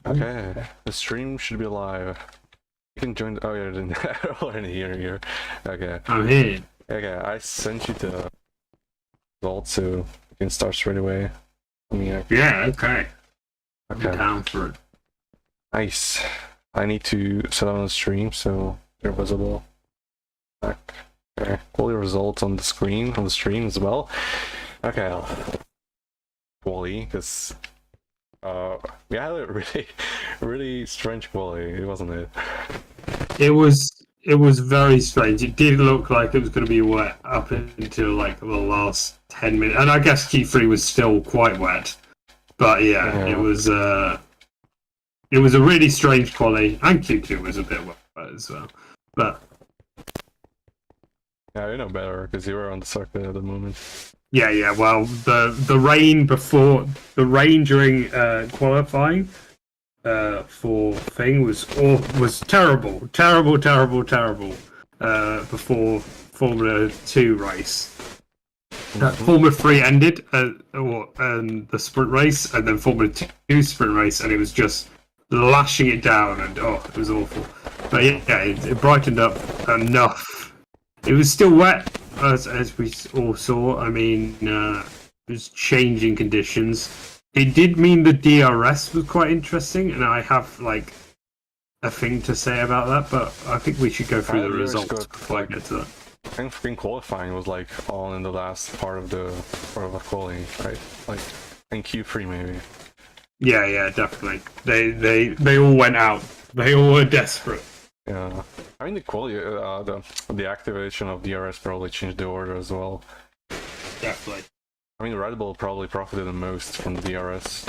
Okay, the stream should be live. You can join. Oh, yeah, already here. Okay. I'm here. Okay, I sent you the result, so you can start straight away. Yeah, okay. I'm Okay. down for it. Nice. I need to set on the stream so they're visible. Okay. All your results on the screen, on the stream as well. Okay. Quality, because we had a really strange quality, wasn't it? It was very strange. It did look like it was going to be wet up until like the last 10 minutes, and I guess Q3 was still quite wet. But yeah. It was a really strange quality, and Q2 was a bit wet as well. But yeah, you know better because you were on the circuit at the moment. Yeah. Well, the rain during qualifying for thing was terrible before Formula 2 race. Formula 3 ended the sprint race, and then Formula 2 sprint race, and it was just lashing it down, and it was awful. But yeah, it brightened up enough. It was still wet, as we all saw. I mean, it was changing conditions. It did mean the DRS was quite interesting, and I have like a thing to say about that, but I think we should go through the results before I get to that. I think qualifying was like all in the last part of the qualifying, right? Like in Q3 maybe. Yeah, definitely. They all went out. They all were desperate. Yeah, I mean the quality, the activation of DRS probably changed the order as well. Definitely. I mean, Red Bull probably profited the most from the DRS.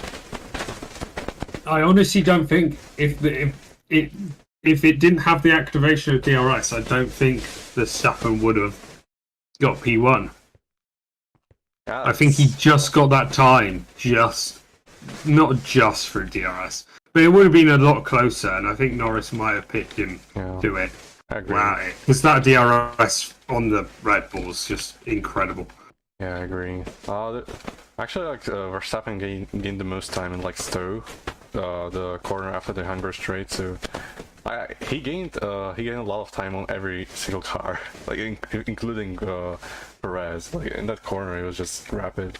I honestly don't think if it didn't have the activation of DRS, I don't think Verstappen would have got P1. Yeah, I think he just got that time, not just through DRS, but it would have been a lot closer, and I think Norris might have picked him to it. I agree. Wow, because that DRS on the Red Bull is just incredible. Yeah, I agree. Actually, like Verstappen gained the most time in like Stowe, the corner after the Hamburg straight. So he gained a lot of time on every single car, like including Perez. Like in that corner, it was just rapid.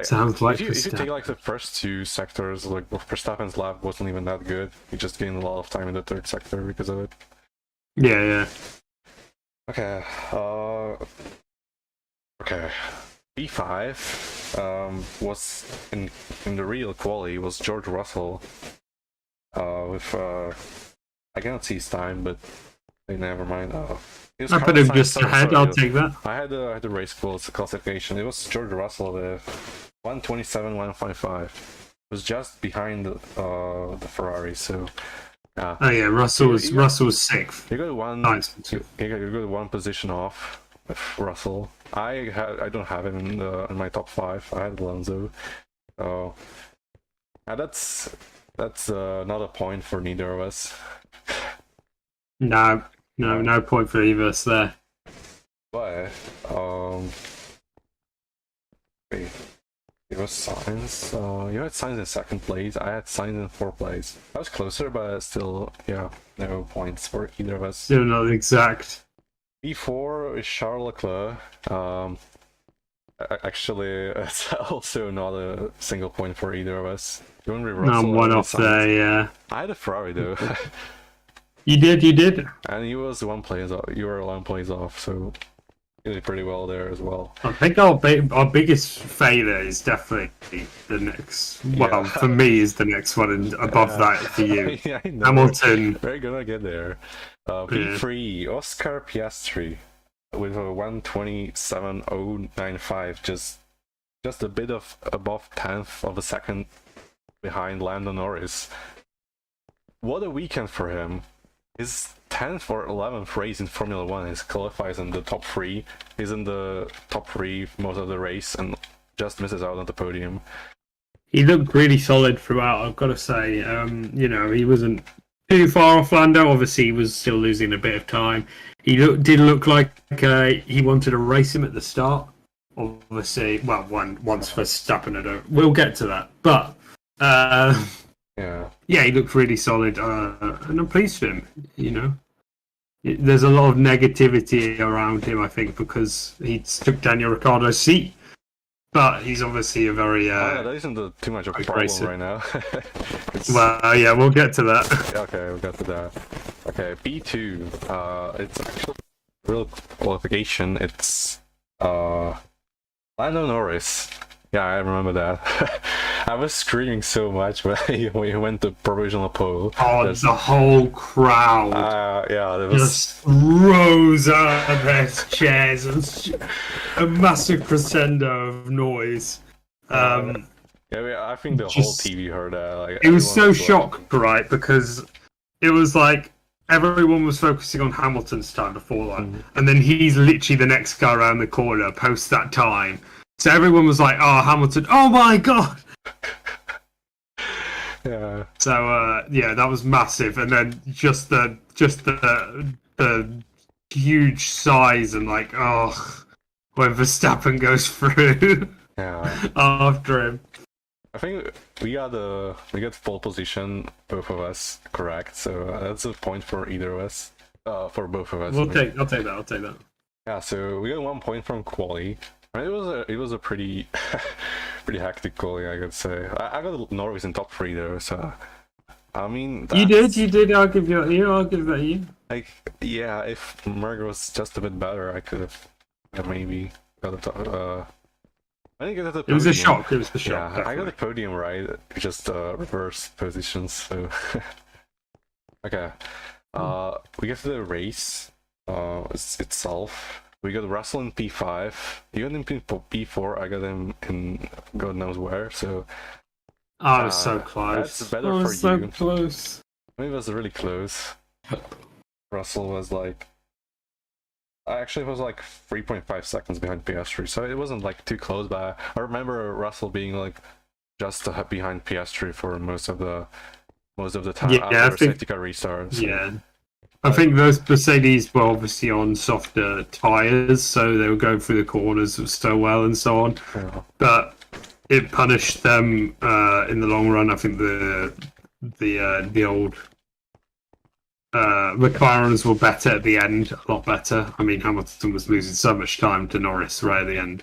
Sounds like if you take like the first two sectors, like Verstappen's lap wasn't even that good. He just gained a lot of time in the third sector because of it. Yeah. Okay. Okay. P5 was in the real quali was George Russell with I cannot see his time, but never mind. I put him just ahead. I'll take that. I had the race classification. It was George Russell with 1:27.155. It was just behind the Ferrari. So oh yeah, Russell's sixth. You got one. Nice. You got one position off with Russell. I don't have him in my top 5. I had Alonso. So that's not a point for neither of us. No point for either of us there. But wait, it was Sainz. You had Sainz in second place. I had Sainz in fourth place. I was closer, but still, yeah, no points for either of us. Still not exact. P4 is Charles Leclerc. Actually, it's also not a single point for either of us. You want to No, I'm one off there, yeah. I had a Ferrari though. You did. And he was 1 place off. You were 1 place off, so you did pretty well there as well. I think our biggest failure is definitely the next. Well, for me, is the next one, and above that for you. Yeah, I know. Hamilton. We're gonna get there. P3, Oscar Piastri with a 1:27.095, just a bit of above 10th of a second behind Lando Norris. What a weekend for him. His 10th or 11th race in Formula 1, he qualifies in the top 3. He's in the top 3 most of the race and just misses out on the podium. He looked really solid throughout, I've got to say. He wasn't too far off Lando. Obviously, he was still losing a bit of time. He did look like he wanted to race him at the start. obviously, well, once Verstappen had over. We'll get to that, but Yeah. yeah, he looked really solid, and I'm pleased for him. You know, there's a lot of negativity around him, I think, because he took Daniel Ricciardo's seat. But he's obviously a very that isn't too much of a great problem racer. right now. Well, yeah, we'll get to that. Okay, we got to that. Okay, P2. It's actually real qualification. It's Lando Norris. Yeah, I remember that. I was screaming so much when he went to provisional pole. Oh, the whole crowd Yeah, there was. just rose out of their chairs and a massive crescendo of noise. Yeah, I think the whole TV heard that. Like, It was everyone so like- shocked, right? Because it was like everyone was focusing on Hamilton's time before that, and then he's literally the next guy around the corner post that time. So everyone was like, "Oh, Hamilton! Oh my god!" Yeah. So yeah, that was massive, and then just the huge size and like, oh, when Verstappen goes through Yeah. after him. I think we got pole position, both of us, correct. So that's a point for either of us. For both of us. I'll take that. Yeah. So we got 1 point from quali. I mean, it was a pretty pretty hectic quali, I could say. I got Norris in top 3 though, so I mean. You did. I'll give that you. Like, yeah, if Merg was just a bit better, I could have maybe got a top. I didn't get the podium. It was a shock. It was the shock. Yeah, I got the podium right, just reverse positions. So okay, we get to the race itself. We got Russell in P5. You got him in P4. I got him in God knows where. So I was so close. That's better I for was so you. close. I mean, it was really close. Russell was like. Actually, it was like 3.5 seconds behind Piastri, so it wasn't like too close. But I remember Russell being like just behind Piastri for most of the time after I the think, safety car restart. So. Yeah, I think those Mercedes were obviously on softer tyres, so they were going through the corners so well and so on. Yeah. But it punished them in the long run. I think the old McLarens were better at the end, a lot better. I mean, Hamilton was losing so much time to Norris right at the end.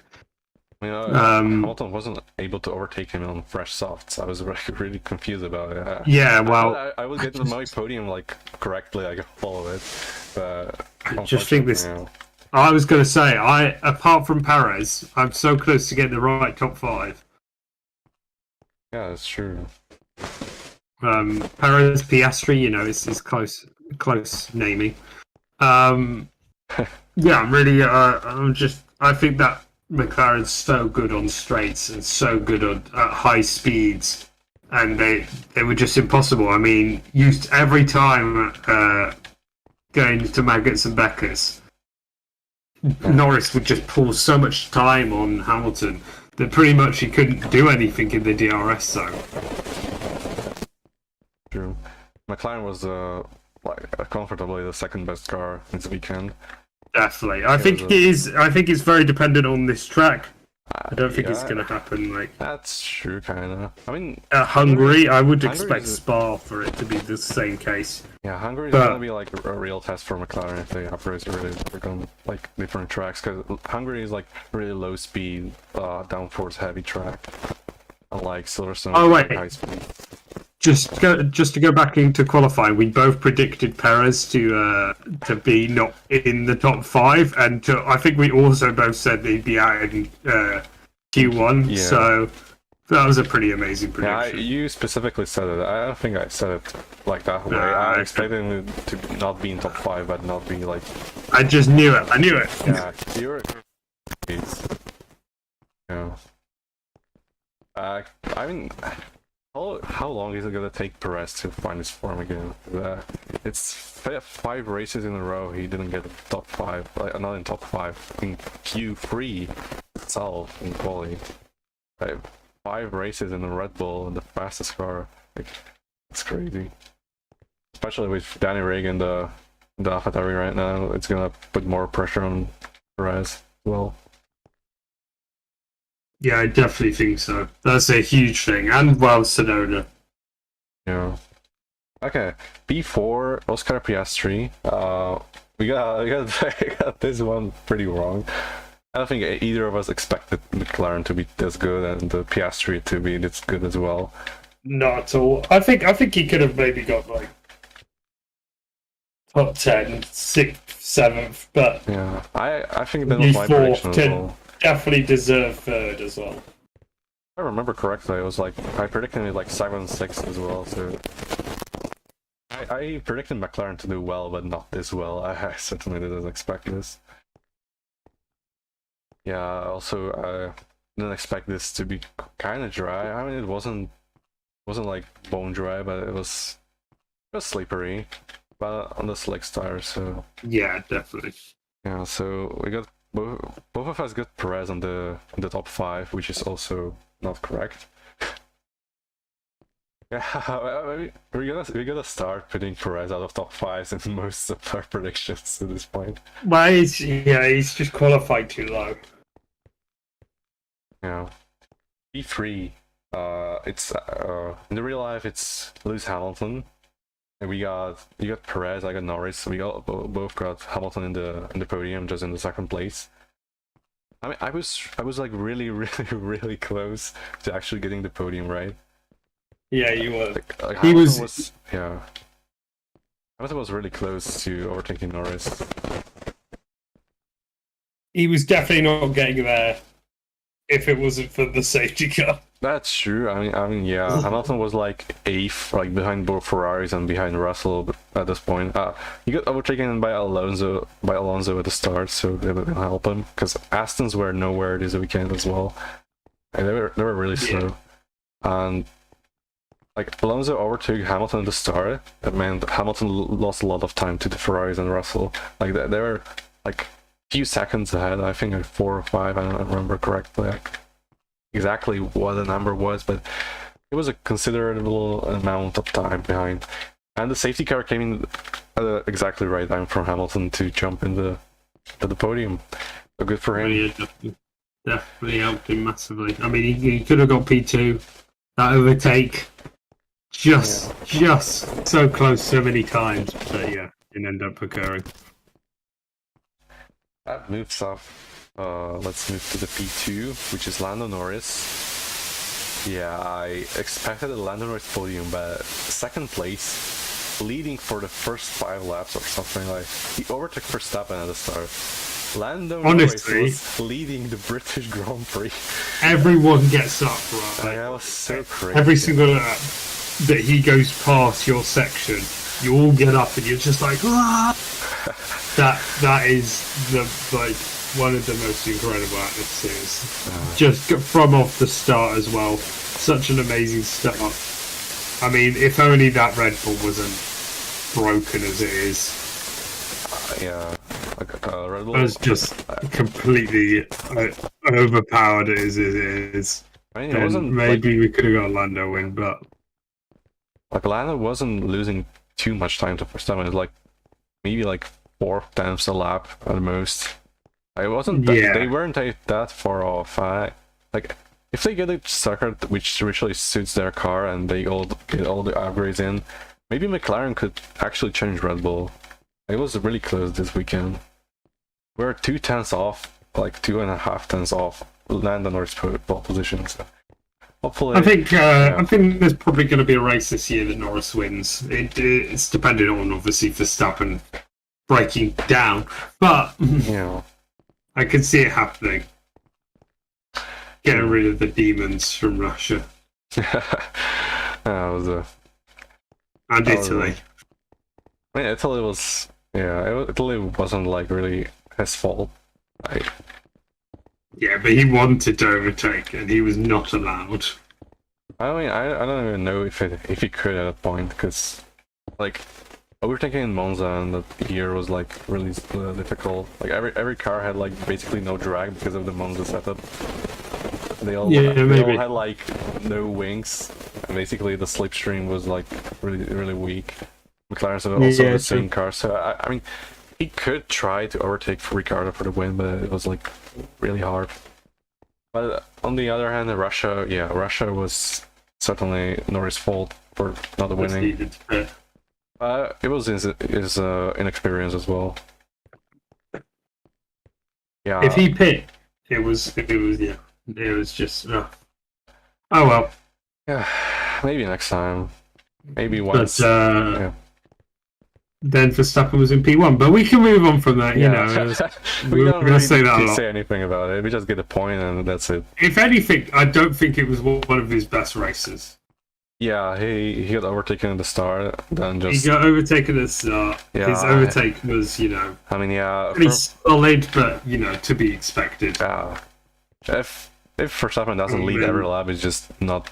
You know, Hamilton wasn't able to overtake him on fresh softs. I was really confused about it. Yeah, well, I would get to my podium like correctly. I could follow it, but I just think this. you know, I was going to say, apart from Perez, I'm so close to getting the right top 5. yeah, that's true. Perez, Piastri, you know, it's close naming. Yeah, I'm really. I think that McLaren's so good on straights and so good at high speeds, and they were just impossible. I mean, used every time going to Maggots and Beckers, Norris would just pull so much time on Hamilton that pretty much he couldn't do anything in the DRS zone. True. McLaren was comfortably the second best car this weekend. Definitely, I think it is. I think it's very dependent on this track. I don't think it's Yeah. going to happen like That's true, kind of. I mean, at Hungary. I would Hungary expect is a- Spa for it to be the same case. yeah, Hungary is But- gonna be like a real test for McLaren if they operate really work on like different tracks, because Hungary is like really low speed, downforce heavy track, unlike Silverstone. Oh, wait. High speed. Just to go back into qualifying, we both predicted Perez to be not in the top 5, and I think we also both said he'd be out in Q1. Yeah. So that was a pretty amazing Yeah, prediction. you specifically said it. I don't think I said it like that way. I okay. expected him to not be in top 5, but not be like. I just knew it. I knew it. Yeah, you're. Yeah. I mean, how long is it gonna take Perez to find his form again? It's 5 races in a row he didn't get top 5, like not in top 5 in Q3 itself in quali. Like, 5 races in the Red Bull and the fastest car. Like, it's crazy. Especially with Danny Reagan, the AlphaTauri right now, it's gonna put more pressure on Perez as well. Yeah, I definitely think so. That's a huge thing. And well, Sonona. Yeah. Okay. P4, Oscar Piastri. We got this one pretty wrong. I don't think either of us expected McLaren to be this good and the Piastri to be this good as well. Not at all. I think he could have maybe got like top 10, 6th, 7th, but yeah, I think that was my prediction as well. Definitely deserve 3rd as well. If I remember correctly, it was like I predicted it like 7, 6 as well. So I predicted McLaren to do well, but not this well. I certainly didn't expect this. Yeah, also I didn't expect this to be kind of dry. I mean, it wasn't like bone dry, but it was slippery, but on the slick tires. So yeah, definitely. Yeah, so we got both of us got Perez in the top 5, which is also not correct. Yeah, we're gonna start putting Perez out of top 5s in most of our predictions at this point. Well, he's just qualified too low. Yeah. P3, it's in the real life it's Lewis Hamilton, and you got Perez, I got Norris. We both got Hamilton in the podium, just in the 2nd place. I mean, I was like really really close to actually getting the podium right. Yeah, you were. Like he was yeah. Hamilton was really close to overtaking Norris. He was definitely not getting there if it wasn't for the safety car. That's true. I mean, yeah. Hamilton was like 8th, like behind both Ferraris and behind Russell at this point. He got overtaken by Alonso at the start, so they didn't help him because Astons were nowhere this weekend as well, and they were really slow. And like Alonso overtook Hamilton at the start. That meant Hamilton lost a lot of time to the Ferraris and Russell. Like they were like few seconds ahead. I think like 4 or 5. I don't remember correctly exactly what the number was, but it was a considerable amount of time behind. And the safety car came in at the exactly right time for Hamilton to jump in the podium. So good for him. Yeah, definitely helped him massively. I mean, he could have got P2. That overtake, just so close so many times, but yeah, didn't end up occurring. That moves off. Let's move to the P2, which is Lando Norris. Yeah, I expected a Lando Norris podium, but 2nd place, leading for the first 5 laps or something. Like he overtook Verstappen at the start. Lando Norris was leading the British Grand Prix. Everyone gets up, right? That was so crazy. Every single lap that he goes past your section, you all get up and you're just like, ah! That is the one of the most incredible atmospheres. Just from off the start as well. Such an amazing start. I mean, if only that Red Bull wasn't broken as it is. Yeah. Red Bull was just completely overpowered as it is. I mean, it wasn't maybe we could have got a Lando win, but like Lando wasn't losing too much time to Verstappen. It was like maybe like 4/10 a lap at most. It wasn't that, they weren't that far off. Like if they get a circuit which really suits their car and they all get all the upgrades in, maybe McLaren could actually change Red Bull. It was really close this weekend. We're 2/10 off, like 2.5 off Lando Norris pole position. So hopefully, I think there's probably going to be a race this year that Norris wins. It's dependent on obviously Verstappen breaking down, but yeah, I can see it happening. Getting rid of the demons from Russia. And Italy. I mean, Italy was Italy wasn't like really his fault. Yeah, but he wanted to overtake and he was not allowed. I mean, I don't even know if he could at a point, because like overtaking in Monza and that year was like really difficult. Like every car had like basically no drag because of the Monza setup. They all had like no wings, and basically the slipstream was like really weak. McLaren's also the same car, so I mean, he could try to overtake Ricciardo for the win, but it was like really hard. But on the other hand, Russia was certainly Norris' fault for not winning. It was his inexperience as well. Yeah. If he picked, it was just. Oh well. Yeah, maybe next time. Maybe once. But then Verstappen was in P1, but we can move on from that. You know, we don't really say say anything about it. We just get a point, and that's it. If anything, I don't think it was one of his best races. Yeah, he got overtaken at the start, then just... He got overtaken at the start. Yeah, his overtake was, I mean, yeah... pretty solid, but, to be expected. Yeah. If Verstappen doesn't lead every lap, it's just not...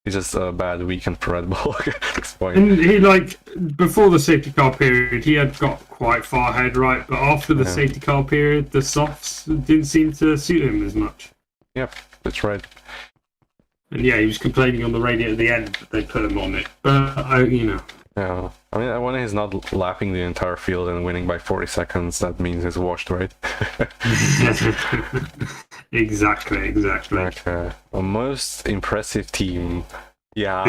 It's just a bad weekend for Red Bull at this point. And he, before the safety car period, he had got quite far ahead, right? But after the safety car period, the softs didn't seem to suit him as much. Yep, that's right. And yeah, he was complaining on the radio at the end that they put him on it. But, Yeah, I mean, when he's not lapping the entire field and winning by 40 seconds, that means he's washed, right? Exactly. Okay. The most impressive team. Yeah.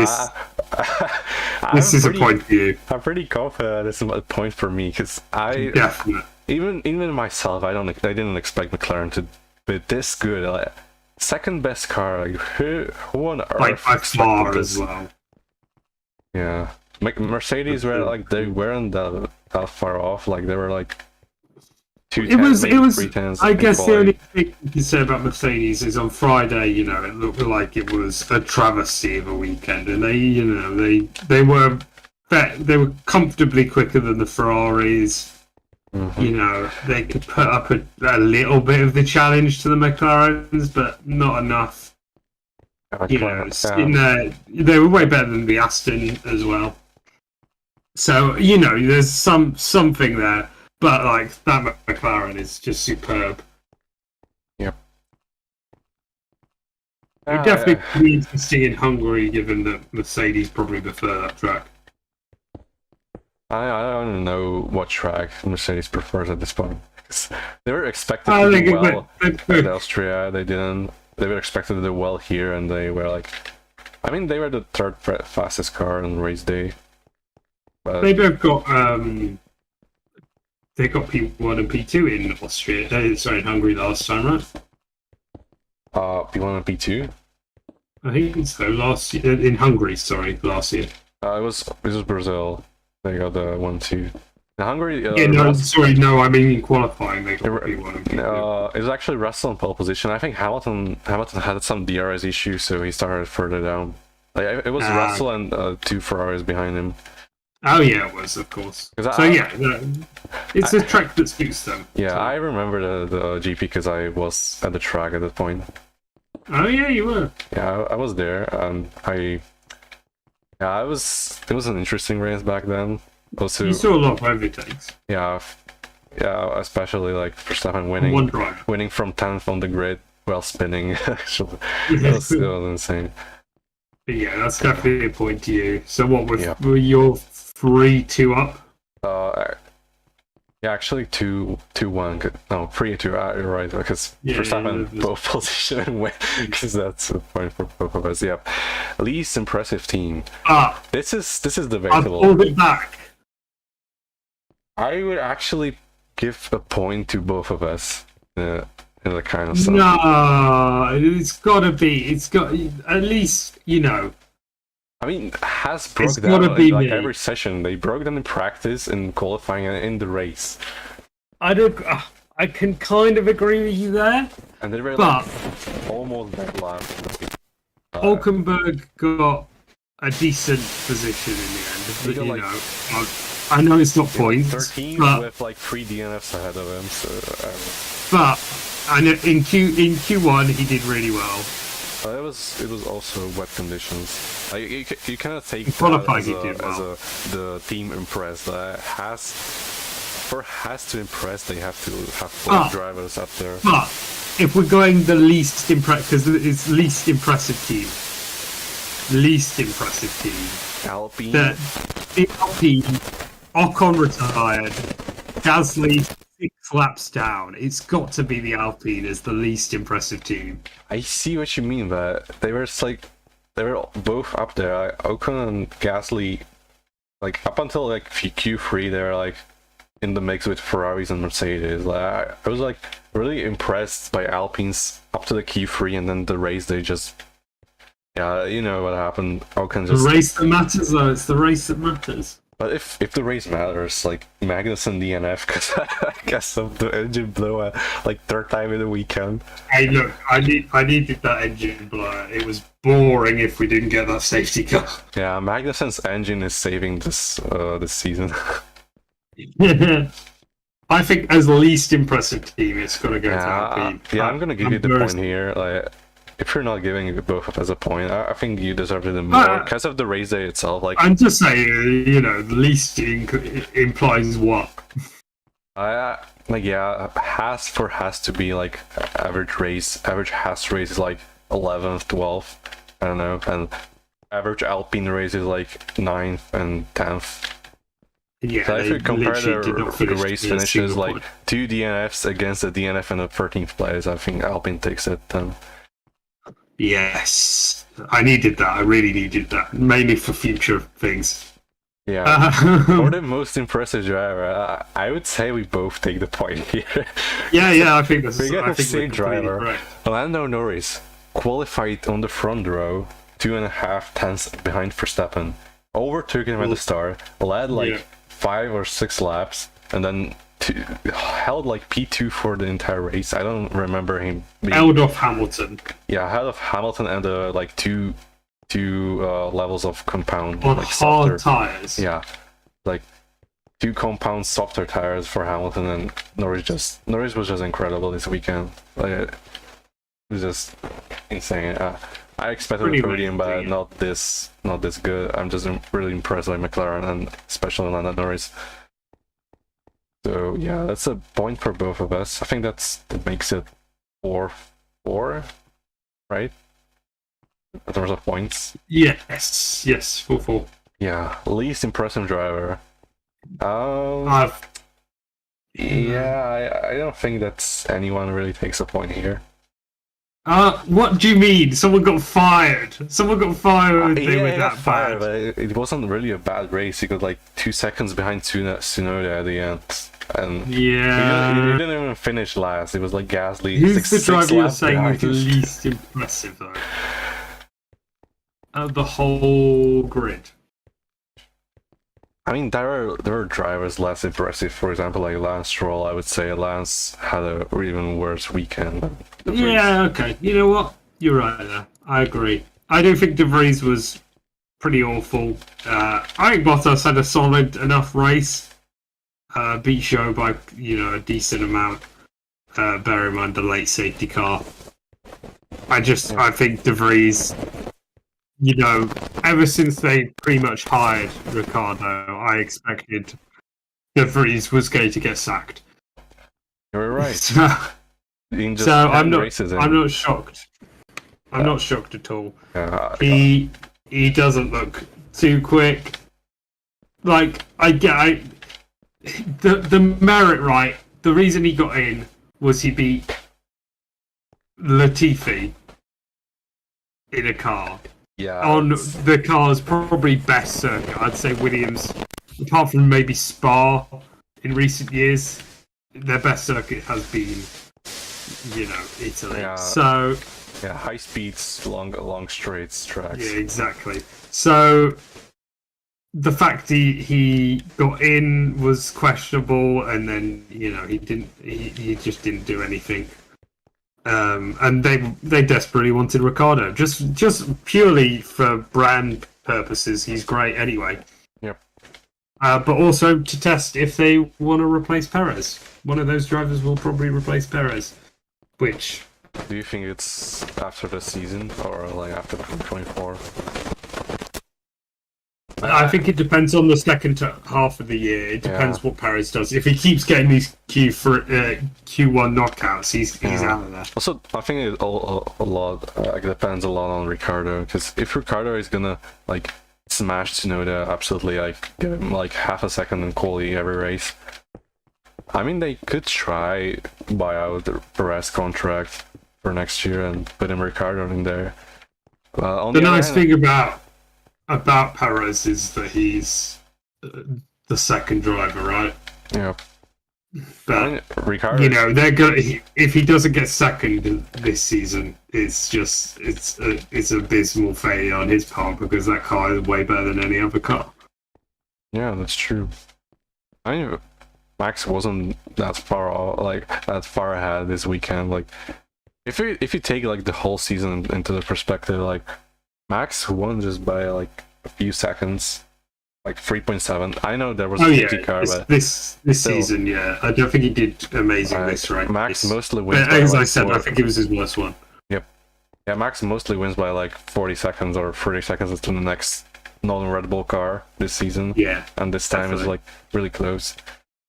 This is a point for you. I'm pretty confident this is a point for me, because Definitely. Even myself, I didn't expect McLaren to be this good. Second best car, who on earth by far this? As well. Yeah. Mercedes were they weren't that far off. They were 310s. I guess the only thing you can say about Mercedes is on Friday, it looked like it was a travesty of a weekend, and they were comfortably quicker than the Ferraris. Mm-hmm. They could put up a little bit of the challenge to the McLarens, but not enough. They were way better than the Aston as well. So there's something there, but that McLaren is just superb. Yep. It would definitely be interesting in Hungary, given that Mercedes probably prefer that track. I don't know what track Mercedes prefers at this point. They were expected to do well at Austria. They didn't. They were expected to do well here, and they were they were the third fastest car on race day. But they both got they got P1 and P2 in Austria. In Hungary last time, right? P1 and P2. I think so. Last year in Hungary, last year. It was Brazil. They got the 1-2. In Hungary. I mean in qualifying they got P1 and P2. It was actually Russell in pole position. I think Hamilton had some DRS issues, so he started further down. It was Russell and 2 Ferraris behind him. Oh yeah, it was, of course. It's a track that suits them. Yeah, I remember the GP because I was at the track at that point. Oh yeah, you were. Yeah, I was there. It was an interesting race back then. Also, you saw a lot of overtakes. Yeah, especially Verstappen winning from 10th on the grid while spinning. Actually, it was insane. But yeah, that's definitely a point to you. So what were your 3-2 up? Actually 2-1. No, 3-2. You're right, because Verstappen both position and win, because that's a point for both of us. Yeah, least impressive team. This is debatable. I pulled it back. I would actually give a point to both of us. In the kind of stuff. No, it's got to be. It's got at least I mean, Haas broke down every session. They broke down in practice, in qualifying, and in the race. I can kind of agree with you there. And they were almost dead last. Hulkenberg got a decent position in the end, but I know it's not points. 13 with 3 DNFs ahead of him. So, but I know in Q1 he did really well. It was also wet conditions. You cannot take that as the team impressed. For Haas to impress, they have to have both drivers up there. But if we're going the least impressive, because it's least impressive team. Alpine. The Alpine, Ocon retired, Gasly 6 flaps down, it's got to be the Alpine as the least impressive team. I see what you mean, but they were just like they were both up there. Ocon and Gasly, like up until like Q3, they were like in the mix with Ferraris and Mercedes. Like I was like really impressed by Alpines up to the Q3, and then the race they just you know what happened. Ocon just The race that matters, though. It's the race that matters. But if the race matters, like Magnussen DNF, because I guess of the engine blow like third time in the weekend. Hey, look, I needed that engine blower. It was boring if we didn't get that safety car. Yeah, Magnussen's engine is saving this season. I think as the least impressive team, it's got to go to Alpine. Yeah, I'm gonna give you the point here. Like, if you're not giving both of us a point, I think you deserve it more because of the race day itself. Like, I'm just saying, you know, the least implies what? Has to be like average Haas race is like 11th, 12th, I don't know, and average Alpine race is like 9th and 10th. Yeah, so if you compare the race finishes, like 2 DNFs against the DNF in the 13th place, I think Alpine takes it then. Yes, I needed that. I really needed that, mainly for future things. Yeah, for the most impressive driver, I would say we both take the point here. Yeah, I think that's we got the same driver. Correct. Lando Norris qualified on the front row, 2.5 tenths behind Verstappen, overtook him at the start, led like 5 or 6 laps, and then held like P2 for the entire race. I don't remember him being... Held off Hamilton. Yeah, held off Hamilton and like two levels of compound on like hard softer tires. Yeah, like 2 compound softer tires for Hamilton, and Norris was just incredible this weekend. Like, it was just insane. I expected a podium, but not this good. I'm just really impressed by McLaren and especially Lando Norris. So yeah, that's a point for both of us. I think that makes it 4-4, right? In terms of points. Yes, 4-4. Yeah, least impressive driver. I don't think that anyone really takes a point here. What do you mean? Someone got fired. With that fired, bad. but it wasn't really a bad race. He got like 2 seconds behind Tsunoda at the end, and he didn't even finish last. It was like Gasly. Who's the driver you're saying behind. is the least impressive though? The whole grid. I mean, there are drivers less impressive. For example, like Lance Stroll. I would say Lance had a even worse weekend than De Vries. Yeah, okay. You know what? You're right there. I agree. I do think De Vries was pretty awful. I think Bottas had a solid enough race. Beat Show by a decent amount. Bear in mind the late safety car. I think De Vries. Ever since they pretty much hired Ricciardo, I expected De Vries was going to get sacked. You're right. So I'm not shocked. I'm not shocked at all. He doesn't look too quick. Like the merit, right? The reason he got in was he beat Latifi in a car. Yeah, on the car's probably best circuit. I'd say Williams, apart from maybe Spa in recent years, their best circuit has been, Italy. Yeah. So high speeds, long straight tracks. Yeah, exactly. So the fact he got in was questionable, and then he just didn't do anything. And they desperately wanted Ricciardo, just purely for brand purposes. He's great anyway. Yep. But also to test if they want to replace Perez. One of those drivers will probably replace Perez. Which do you think it's after the season or like after 2024? I think it depends on the second half of the year. It depends what Perez does. If he keeps getting these Q1 knockouts, he's out of there. Also, I think it depends a lot on Ricciardo, because if Ricciardo is gonna like smash Tsunoda, absolutely, like give him like half a second in quality every race, I mean, they could try buy out the Perez contract for next year and put in Ricardo in there. On The other nice hand- thing about Perez is that he's the second driver, right? yeah, But I mean, Ricardo. you know, they're gonna. If he doesn't get second this season, it's abysmal failure on his part because that car is way better than any other car. Yeah, that's true. I mean, Max wasn't that far ahead this weekend. Like, if you take like the whole season into the perspective, like Max won just by like a few seconds, like 3.7. I know there was a safety car, but this still. season, yeah, I don't think he did amazing this race. Max mostly wins. But By, as like, I said, I think it was his worst one. Yeah, Max mostly wins by like 40 seconds or 30 seconds to the next non-Red Bull car this season. Yeah, And this time is definitely. like really close.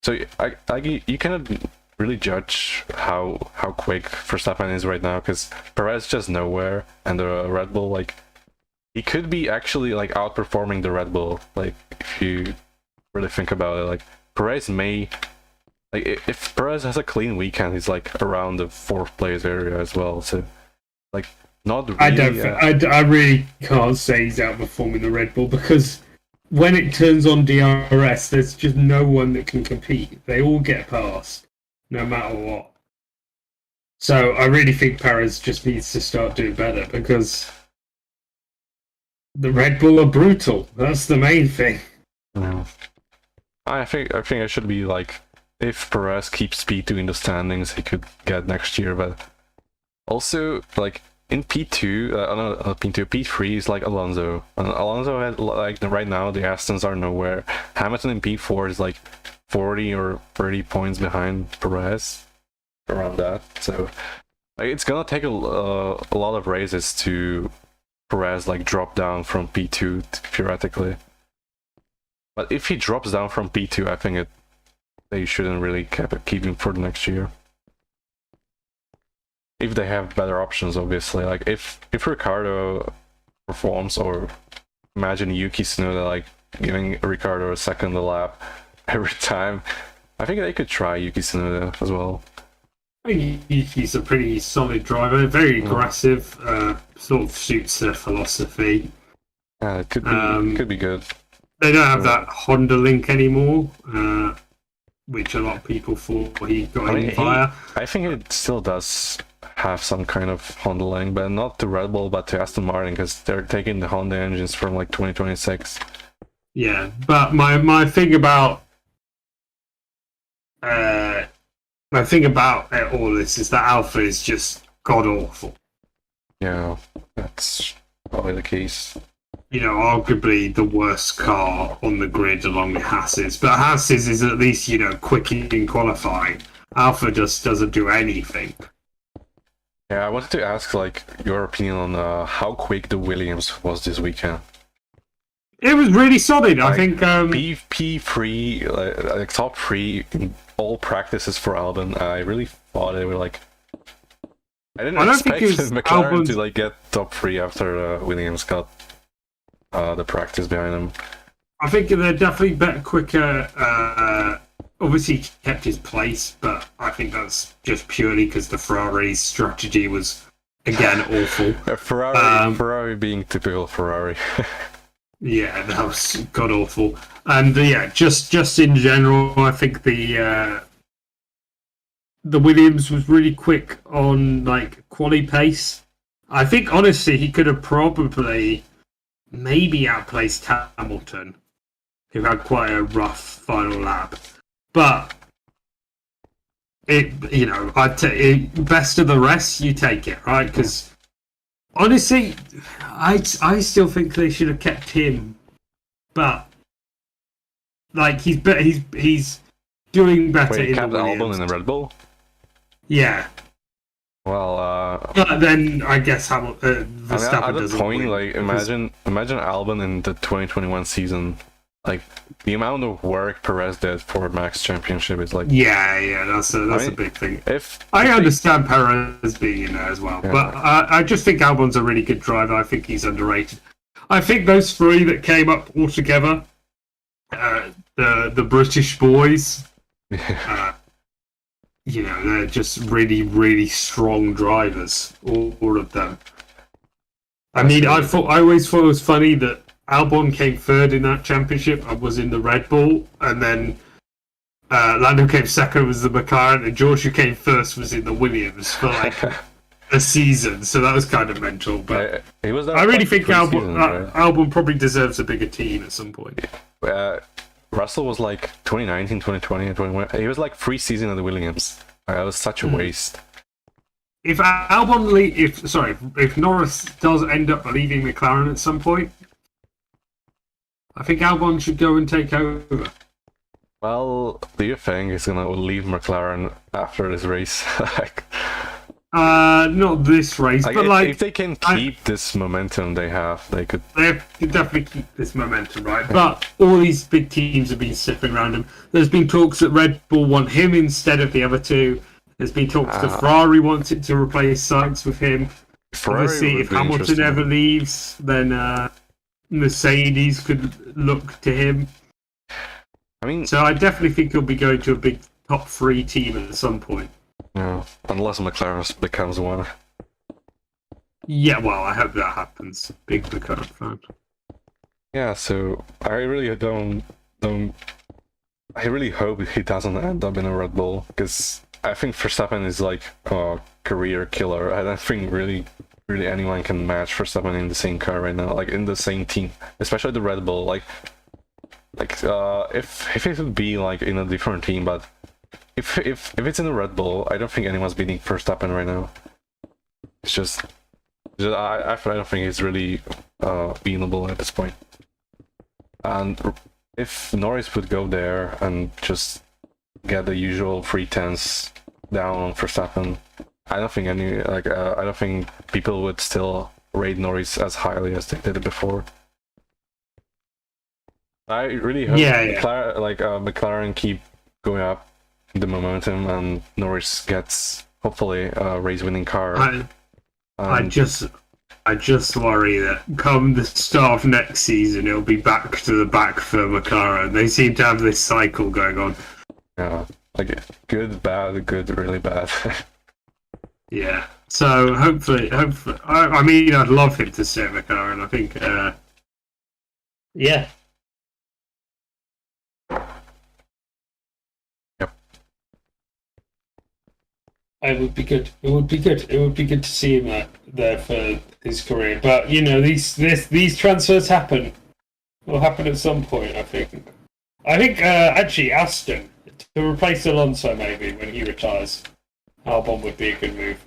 So you cannot really judge how quick Verstappen is right now because Perez just nowhere, and the Red Bull, like, he could be actually like outperforming the Red Bull. Like, if you really think about it, like Perez may, like, if Perez has a clean weekend, he's like around the 4th place area as well. So like, not really. I don't. I really can't say he's outperforming the Red Bull because when it turns on DRS, there's just no one that can compete. They all get past, no matter what. So I really think Perez just needs to start doing better because the Red Bull are brutal. That's the main thing. Yeah. I think I should be like, if Perez keeps P2 in the standings, he could get next year. But also, like, in P2, not P2, P3 is like Alonso. And Alonso had, like, right now the Astons are nowhere. Hamilton in P4 is like 40 or 30 points behind Perez, around that. So like, it's gonna take a lot of races to Perez like drop down from P2 theoretically. But if he drops down from P2, I think they shouldn't really keep him for the next year. If they have better options, obviously. Like, if Ricardo performs, or imagine Yuki Tsunoda like giving Ricardo a second lap every time, I think they could try Yuki Tsunoda as well. I think he's a pretty solid driver, very aggressive, sort of suits their philosophy. Yeah, it could be good. They don't have that Honda link anymore, which a lot of people thought he got in via. I think it still does have some kind of Honda link, but not to Red Bull, but to Aston Martin, because they're taking the Honda engines from like 2026. Yeah, but my thing about all this is that Alpha is just god awful. Yeah, that's probably the case. You know, arguably the worst car on the grid along with Haas's, but Haas's is at least, you know, quick in qualifying. Alpha just doesn't do anything. Yeah, I wanted to ask like your opinion on how quick the Williams was this weekend. It was really solid. Like, I think P3, like top 3 in all practices for Albon. I really thought they were like, I don't expect think it was McLaren Albon's... to like get top 3 after Williams got the practice behind them. I think they're definitely better, quicker. Obviously, he kept his place, but I think that's just purely because the Ferrari's strategy was, again, awful. Ferrari being typical Ferrari. Yeah, that was god awful. And yeah, just in general, I think the Williams was really quick on like quali pace. I think honestly he could have probably maybe outplaced Hamilton, who had quite a rough final lap. But best of the rest, you take it, right? Because honestly, I still think they should have kept him, but like he's doing better. Wait, in kept the Williams. Albon in the Red Bull? Yeah. Well, but then I guess Verstappen at the doesn't point, win, like imagine Albon in the 2021 season, like the amount of work Perez did for Max Championship is like. Yeah, that's a big thing. If I understand Perez being in there as well, Yeah. but I just think Albon's a really good driver. I think he's underrated. I think those 3 that came up all together, the British boys, they're just really, really strong drivers, all of them. I mean, I always thought it was funny that Albon came third in that championship and was in the Red Bull, and then Lando came second, was the McLaren, and George, who came first, was in the Williams for like a season. So that was kind of mental. But he was I really think Albon probably deserves a bigger team at some point. Russell was like 2019, 2020, and 2021. He was like 3 seasons at the Williams. It was such a waste. If Norris does end up leaving McLaren at some point, I think Albon should go and take over. Well, do you think he's gonna leave McLaren after this race? Not this race, but if they can keep this momentum they have, they could. They can definitely keep this momentum, right? But all these big teams have been sniffing around him. There's been talks that Red Bull want him instead of the other two. There's been talks that Ferrari wanted to replace Sykes with him. Obviously, if Hamilton ever leaves, then Mercedes could look to him. I mean, so I definitely think he'll be going to a big top 3 team at some point. Yeah, unless McLaren becomes one. Yeah, well, I hope that happens. Big McLaren fan. Yeah, so I really don't. I really hope he doesn't end up in a Red Bull, because I think Verstappen is like a career killer. I don't think really anyone can match Verstappen in the same car right now, like in the same team, especially the Red Bull. Like if it would be like in a different team, but if it's in a Red Bull, I don't think anyone's beating Verstappen right now. It's just I don't think it's really beatable at this point. And if Norris would go there and just get the usual 3/10 down on Verstappen, I don't think people would still rate Norris as highly as they did before. I really hope McLaren keep going up the momentum and Norris gets hopefully a race-winning car. I just worry that come the start of next season, it'll be back to the back for McLaren. They seem to have this cycle going on. Yeah, like good, bad, good, really bad. Yeah. So hopefully, I mean, I'd love him to stay at McLaren. I think, yeah. Yep. It would be good. It would be good. It would be good to see him there for his career. But these transfers happen. Will happen at some point. I think. Actually Aston to replace Alonso maybe when he retires. Albon would be a good move.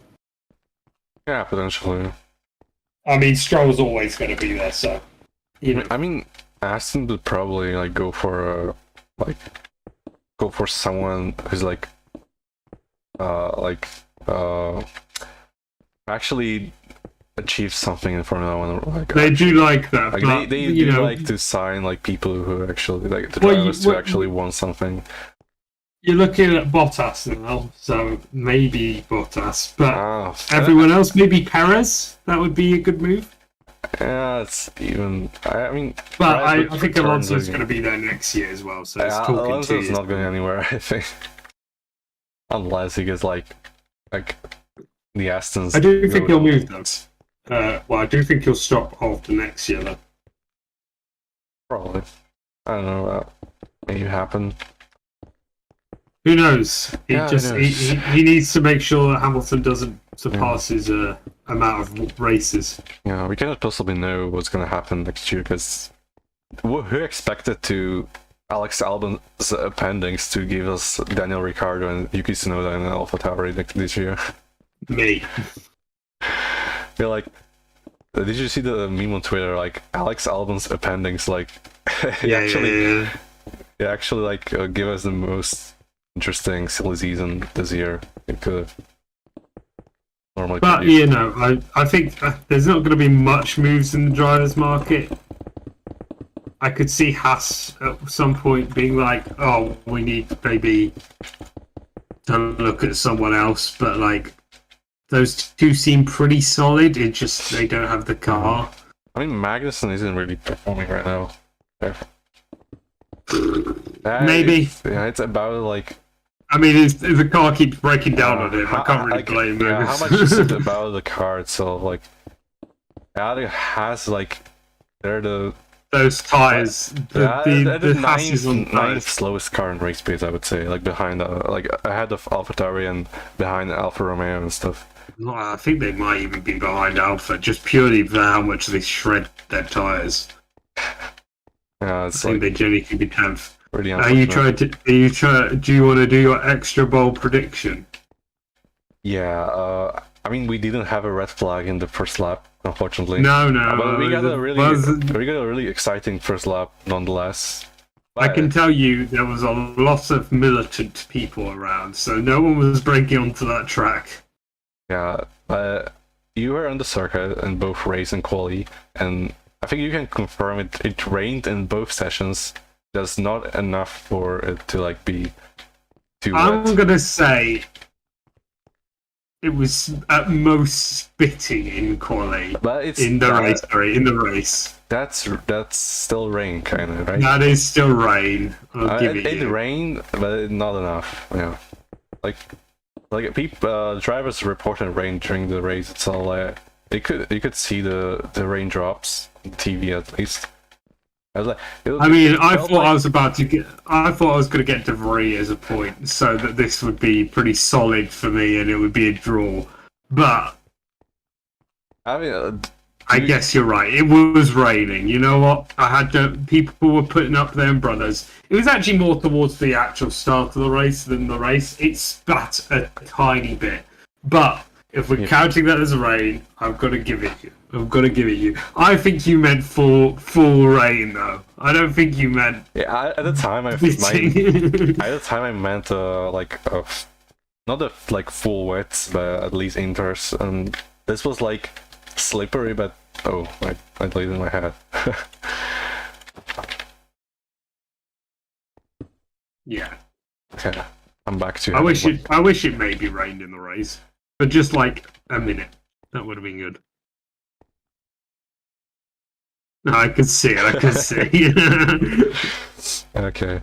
Yeah, potentially. I mean, Stroll's always going to be there, so. I mean, Aston would probably like go for someone who's actually achieve something in Formula One. Like, they do like that. Like but, they do like to sign like people who actually like the drivers to actually want something. You're looking at Bottas now, so maybe Bottas, but everyone else, maybe Perez. That would be a good move. Yeah, it's even. I mean, but I think Alonso's going to be there next year as well. So it's talking Alonso's not going anywhere. I think, unless he gets like the Astons. I do think he'll move though. Well, I do think he'll stop after next year though. Probably. I don't know. Maybe happen. Who knows? He needs to make sure that Hamilton doesn't surpass his amount of races. Yeah, we cannot possibly know what's going to happen next year because who expected Alex Albon's appendix to give us Daniel Ricciardo and Yuki Tsunoda in AlphaTauri this year? Me. You're like, did you see the meme on Twitter? Like Alex Albon's appendix, like yeah. It actually like give us the most interesting silly season this year. It could normally. But I think there's not going to be much moves in the drivers' market. I could see Haas at some point being like, "Oh, we need maybe to look at someone else," but like those two seem pretty solid. It just they don't have the car. I mean, Magnussen isn't really performing right now. Maybe. It's about like I mean, the car keeps breaking down on him. I can't really blame him. Yeah, how much is it about the car itself? Like, it has like, they're those tires. The ninth tires. slowest car in race pace, I would say. Like behind, like ahead of AlphaTauri and behind Alfa Romeo and stuff. Well, I think they might even be behind Alpha, just purely for how much they shred their tires. Yeah, it's I think they generally could be 10th. Really Are you trying to? Do you want to do your extra bold prediction? Yeah. I mean, we didn't have a red flag in the first lap, unfortunately. No. But we got a really exciting first lap, nonetheless. I can tell you there was a lot of militant people around, so no one was breaking onto that track. Yeah, you were on the circuit in both race and quali, and I think you can confirm it rained in both sessions. There's not enough for it to like be too wet. I'm gonna say it was at most spitting in quali, but it's in the race. Sorry, in the race. That's still rain, kind of, right? That is still rain. I'll give it you. rained, but not enough. Yeah, like people, drivers reported rain during the race itself. You could see the raindrops on TV at least. I was like, I thought I was about to get. I thought I was going to get De Vries as a point, so that this would be pretty solid for me, and it would be a draw. But I mean, I guess you're right. It was raining. You know what? People were putting up their umbrellas. It was actually more towards the actual start of the race than the race. It spat a tiny bit, but if we're counting that as rain, I've got to give it you. I think you meant full rain, though. I don't think you meant. Yeah, at the time I meant not a full wet, but at least inters, and this was like slippery. But I played in my head. Yeah. Okay, I'm back to. I wish it maybe rained in the race, but just like a minute. That would have been good. No, I could see it. Okay.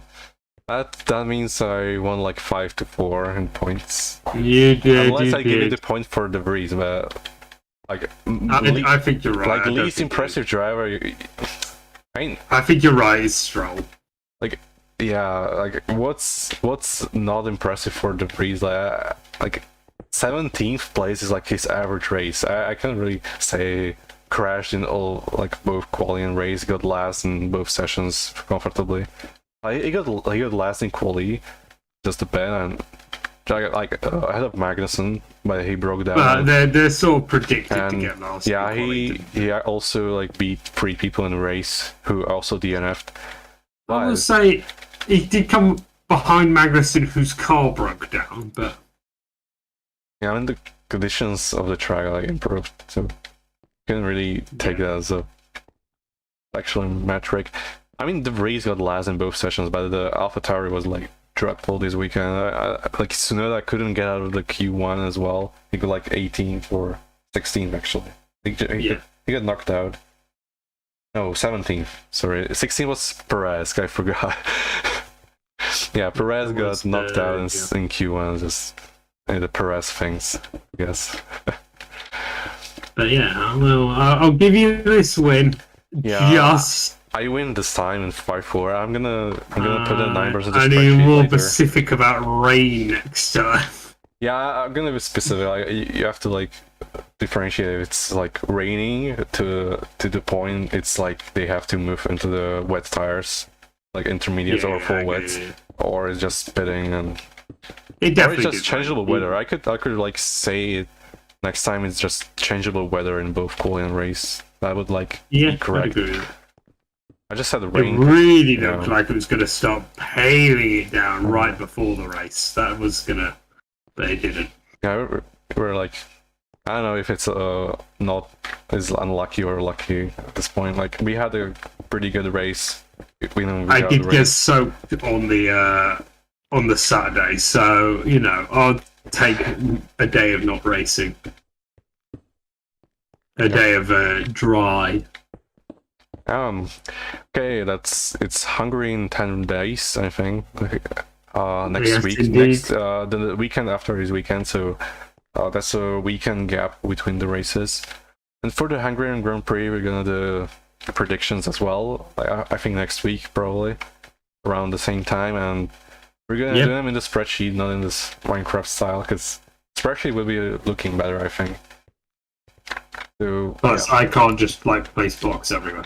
That means I won like 5-4 in points. You did. Unless I give you the point for De Vries, but like I think you're right. Like least impressive driver. I think you're right. It's Stroll. Like, yeah. Like what's not impressive for De Vries? Like 17th place is like his average race. I can't really say. Crashed in all both quali and race, got last in both sessions comfortably. He got last in quali, just a bit, and ahead of Magnussen, but he broke down. They're sort of predicted to get last. Yeah, he also beat 3 people in the race who also DNF'd. I will say he did come behind Magnussen, whose car broke down, but yeah, I mean the conditions of the track improved, so. Couldn't really take that as a actual metric. I mean, De Vries got last in both sessions, but the AlphaTauri was dreadful this weekend. Tsunoda couldn't get out of the Q1 as well. He got 18th or 16th actually. He got knocked out. No, 17th. Sorry, 16th was Perez. I forgot. Yeah, Perez got knocked out in Q1. Just the Perez things, I guess. But yeah, well, I'll give you this win. Yeah, I win this time in 5-4. I'm gonna put the numbers in the spreadsheet. I need more specific about rain next time. Yeah, I'm gonna be specific. You have to differentiate. If it's raining to the point, it's they have to move into the wet tires, intermediate or full wet, or it's just spitting and. It definitely. Or it's just changeable weather. I could say. Next time it's just changeable weather in both quali and race. That would be correct. I just had the rain. It really looked like it was going to start hailing it down right before the race. That was gonna, but it didn't. Yeah, we're I don't know if it's not as unlucky or lucky at this point. We had a pretty good race. I did get soaked on the Saturday, so I'll take a day of not racing. A day of dry. Okay, it's Hungary in 10 days, I think. next Yes, week, indeed. the weekend after his weekend. So that's a weekend gap between the races. And for the Hungarian Grand Prix, we're gonna do predictions as well. I think next week probably around the same time, and we're gonna do them in the spreadsheet, not in this Minecraft style, because spreadsheet will be looking better, I think. So, Plus, I can't just like place blocks everywhere.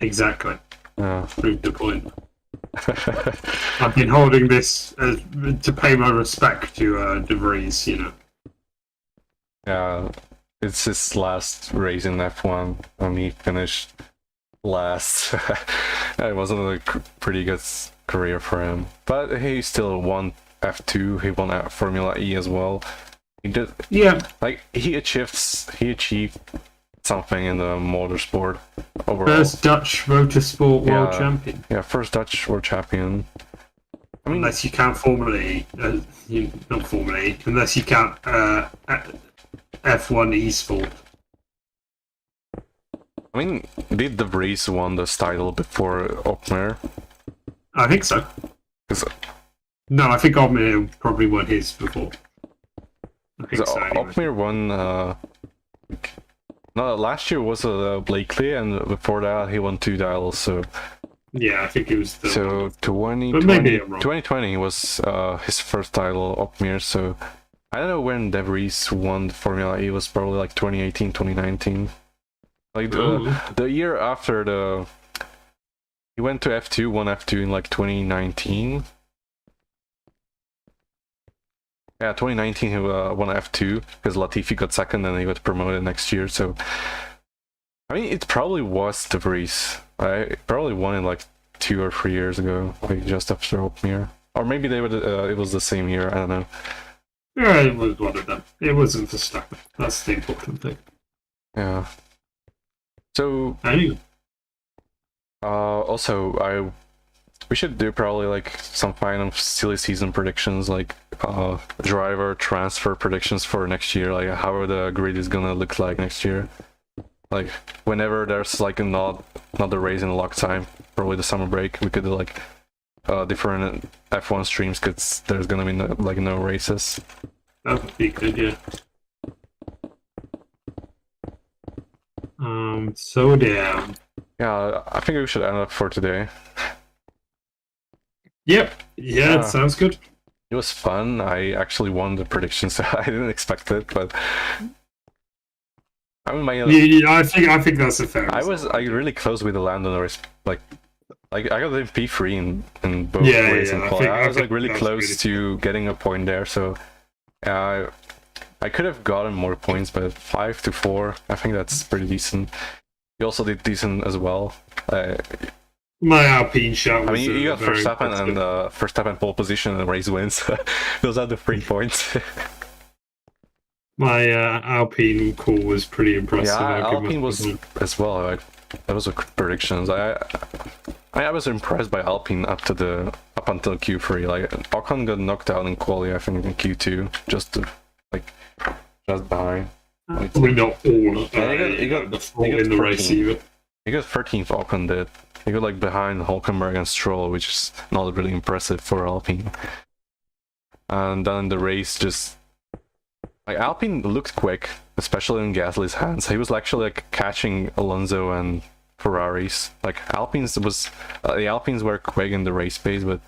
Exactly. Proved the point. I've been holding this to pay my respect to De Vries, you know. Yeah, it's his last race in F1, and he finished last. It wasn't a pretty good career for him, but he still won F2. He won Formula E as well. He did. Yeah. Like he achieved something in the motorsport overall. First Dutch motorsport world champion. Yeah, first Dutch world champion. I mean, unless you count Formula E, not Formula E, unless you count F1 eSport. I mean, did De Vries won this title before Opmeer? I think so. No, I think Opmeer probably won his before. I think so. Anyway. Opmeer won. No, last year was Blakely, and before that he won 2 titles. So yeah, I think it was. So 2020 was his first title, Opmeer. So I don't know when De Vries won Formula E. It was probably like 2018, 2019. Like the year after he went to F2, won F2 in like 2019. Yeah, 2019 he won F2 because Latifi got second and he got promoted next year. So I mean, it probably was De Vries. I probably won it like 2 or 3 years ago, like just after Opmeer, or maybe they would. It was the same year. I don't know. Yeah, it was one of them. It wasn't Verstappen. That's the important thing. Yeah. So anyway. Also, we should do probably like some kind of silly season predictions, like driver transfer predictions for next year, like how the grid is gonna look like next year. Like whenever there's like another race in lock time, probably the summer break, we could do like different F1 streams because there's gonna be no races. That would be good, yeah. So damn. Yeah, I think we should end up for today. Yep. Yeah, it sounds good. It was fun. I actually won the predictions. I didn't expect it, but I mean, I think that's a fair. I was really close with the landowners. Like I got the P3 in both ways and quality. I was like really close to getting a point there. So I could have gotten more points, but 5 to 4, I think that's pretty decent. You also did decent as well. My Alpine shot was I mean, you got Verstappen pole position and race wins. Those are the 3 points. My Alpine call was pretty impressive. Yeah, Alpine was as well. That was a predictions. I was impressed by Alpine up until Q3. Like Ocon got knocked out in quali, I think in Q2, just behind. Probably not all. He got in the race either. He got 13th. Ocon did. He got like behind Hulkenberg and Stroll, which is not really impressive for Alpine. And then in the race, just like Alpine looked quick, especially in Gasly's hands. He was actually like catching Alonso and Ferraris. Like the Alpines were quick in the race pace, but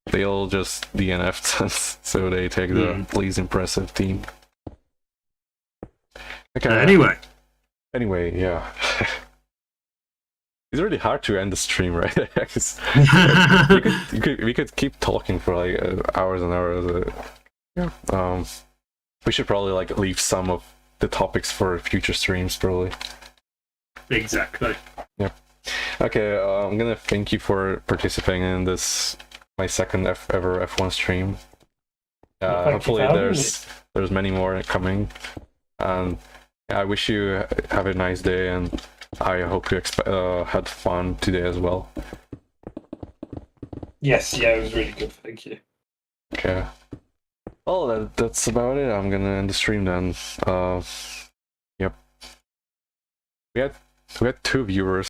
they all just DNF'd, so they take the least impressive team. Okay. Anyway, yeah. It's really hard to end the stream, right? we could keep talking for like hours and hours. Yeah. We should probably like leave some of the topics for future streams, probably. Exactly. Yeah. Okay. I'm gonna thank you for participating in this, my second ever F1 stream. Hopefully there's many more coming, and I wish you have a nice day, and I hope you had fun today as well. Yes, yeah, it was really good. Thank you. Okay. Well, that's about it. I'm gonna end the stream then. Yep. We had 2 viewers.